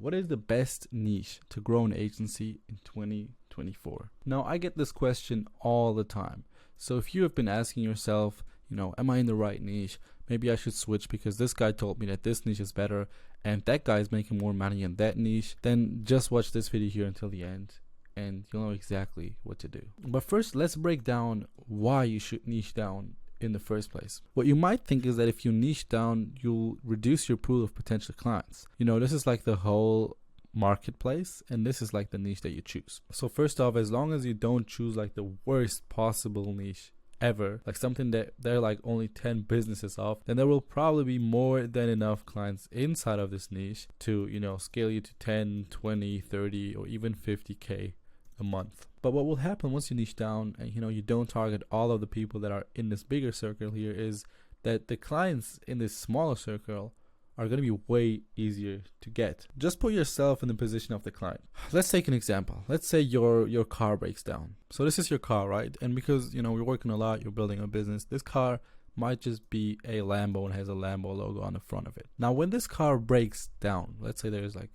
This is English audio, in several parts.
what is the best niche to grow an agency in 2024? Now, I get this question all the time. So if you have been asking yourself, am I in the right niche? Maybe I should switch because this guy told me that this niche is better and that guy is making more money in that niche. Then just watch this video here until the end and you'll know exactly what to do. But first, let's break down why you should niche down in the first place. What you might think is that if you niche down, you'll reduce your pool of potential clients. This is like the whole marketplace, and this is like the niche that you choose. So first off, as long as you don't choose like the worst possible niche ever, like something that there are like only 10 businesses of, then there will probably be more than enough clients inside of this niche to scale you to 10, 20, 30 or even 50k a month. But what will happen once you niche down and you don't target all of the people that are in this bigger circle here is that the clients in this smaller circle are going to be way easier to get. Just put yourself in the position of the client. Let's take an example. Let's say your car breaks down. So this is your car, right? And because you're working a lot, you're building a business, this car might just be a Lambo and has a Lambo logo on the front of it. Now when this car breaks down, let's say there's like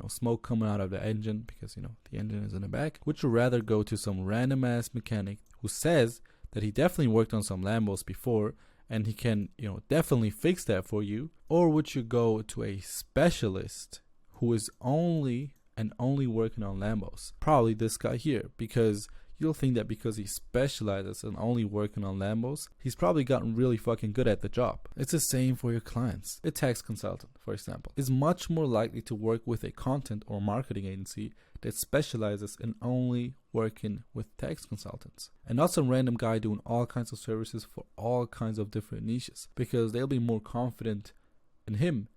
smoke coming out of the engine because the engine is in the back, would you rather go to some random ass mechanic who says that he definitely worked on some Lambos before and he can definitely fix that for you, or would you go to a specialist who is only working on Lambos? Probably this guy here, because you'll think that because he specializes in only working on Lambos, he's probably gotten really fucking good at the job. It's the same for your clients. A tax consultant, for example, is much more likely to work with a content or marketing agency that specializes in only working with tax consultants, and not some random guy doing all kinds of services for all kinds of different niches, because they'll be more confident in him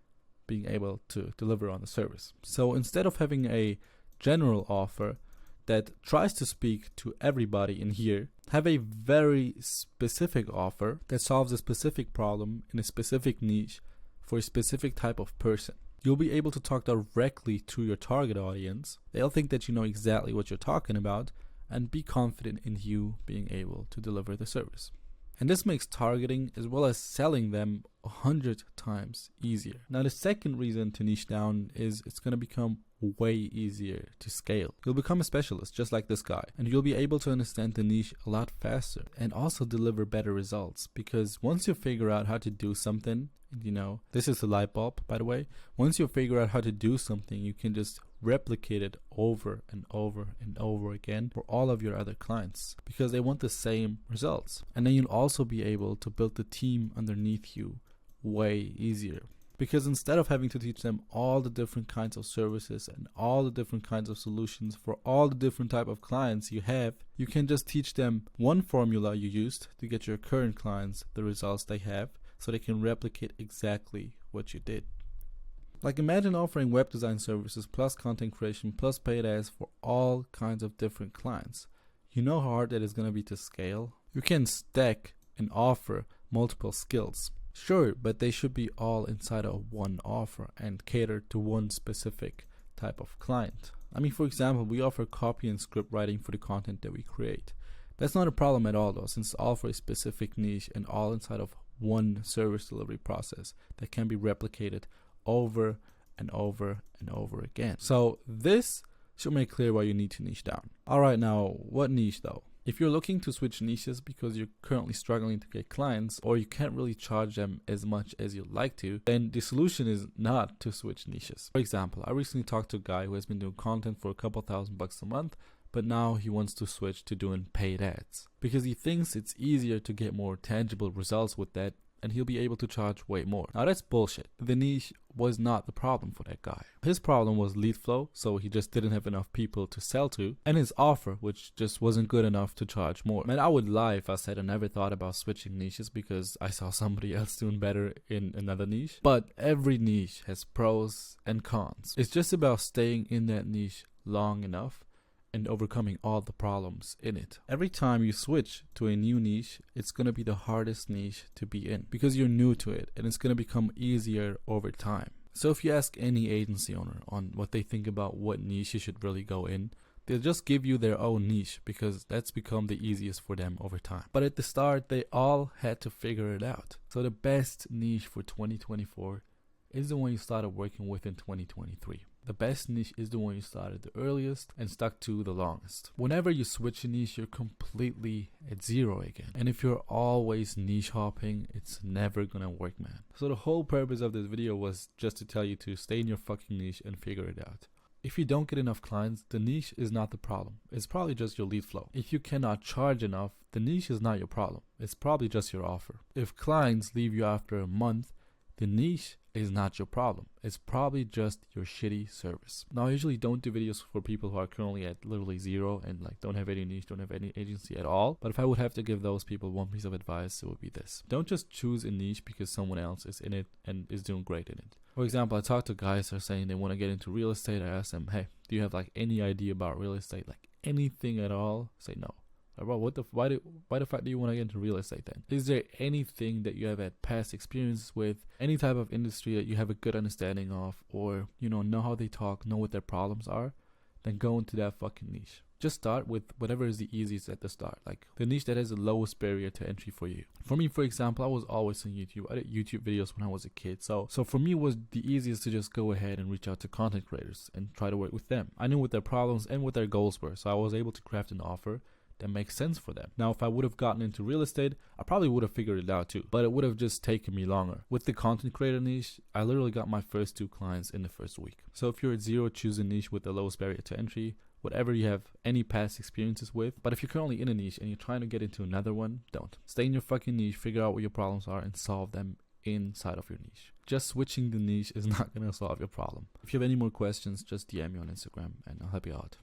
being able to deliver on the service. So instead of having a general offer that tries to speak to everybody in here, have a very specific offer that solves a specific problem in a specific niche for a specific type of person. You'll be able to talk directly to your target audience. They'll think that you know exactly what you're talking about and be confident in you being able to deliver the service. And this makes targeting as well as selling them 100 times easier. Now the second reason to niche down is it's going to become way easier to scale. You'll become a specialist just like this guy, and you'll be able to understand the niche a lot faster and also deliver better results, because once you figure out how to do something, this is a light bulb, by the way. Once you figure out how to do something, you can just replicate it over and over and over again for all of your other clients because they want the same results. And then you'll also be able to build the team underneath you way easier, because instead of having to teach them all the different kinds of services and all the different kinds of solutions for all the different type of clients you have, you can just teach them one formula you used to get your current clients the results they have, so they can replicate exactly what you did. Like imagine offering web design services plus content creation plus paid ads for all kinds of different clients. You know how hard that is going to be to scale? You can stack and offer multiple skills. Sure, but they should be all inside of one offer and cater to one specific type of client. I mean, for example, we offer copy and script writing for the content that we create. That's not a problem at all though, since it's all for a specific niche and all inside of one service delivery process that can be replicated over and over and over again. So this should make clear why you need to niche down. Alright, now what niche though? If you're looking to switch niches because you're currently struggling to get clients or you can't really charge them as much as you'd like to, then the solution is not to switch niches. For example, I recently talked to a guy who has been doing content for a couple $1,000 a month, but now he wants to switch to doing paid ads because he thinks it's easier to get more tangible results with that, and he'll be able to charge way more. Now that's bullshit. The niche was not the problem for that guy. His problem was lead flow, so he just didn't have enough people to sell to, and his offer, which just wasn't good enough to charge more. Man, I would lie if I said I never thought about switching niches because I saw somebody else doing better in another niche. But every niche has pros and cons. It's just about staying in that niche long enough and overcoming all the problems in it. Every time you switch to a new niche, it's going to be the hardest niche to be in because you're new to it, and it's going to become easier over time. So if you ask any agency owner on what they think about what niche you should really go in, they'll just give you their own niche because that's become the easiest for them over time. But at the start, they all had to figure it out. So the best niche for 2024 is the one you started working with in 2023. The best niche is the one you started the earliest and stuck to the longest. Whenever you switch a niche, you're completely at zero again. And if you're always niche hopping, it's never gonna work, man. So the whole purpose of this video was just to tell you to stay in your fucking niche and figure it out. If you don't get enough clients, the niche is not the problem. It's probably just your lead flow. If you cannot charge enough, the niche is not your problem. It's probably just your offer. If clients leave you after a month, the niche is not your problem. It's probably just your shitty service. Now, I usually don't do videos for people who are currently at literally zero and like don't have any niche, don't have any agency at all. But if I would have to give those people one piece of advice, it would be this. Don't just choose a niche because someone else is in it and is doing great in it. For example, I talk to guys that are saying they want to get into real estate. I ask them, hey, do you have like any idea about real estate? Like anything at all? Say no. Bro, why the fuck do you want to get into real estate then? Is there anything that you have had past experiences with, any type of industry that you have a good understanding of, or know how they talk, know what their problems are? Then go into that fucking niche. Just start with whatever is the easiest at the start, like the niche that has the lowest barrier to entry for you. For me, for example, I was always on YouTube. I did YouTube videos when I was a kid, so for me it was the easiest to just go ahead and reach out to content creators and try to work with them. I knew what their problems and what their goals were, so I was able to craft an offer that makes sense for them. Now, if I would have gotten into real estate, I probably would have figured it out too, but it would have just taken me longer. With the content creator niche, I literally got my first 2 clients in the first week. So if you're at zero, choose a niche with the lowest barrier to entry, whatever you have any past experiences with. But if you're currently in a niche and you're trying to get into another one, don't. Stay in your fucking niche, figure out what your problems are and solve them inside of your niche. Just switching the niche is not going to solve your problem. If you have any more questions, just DM me on Instagram and I'll help you out.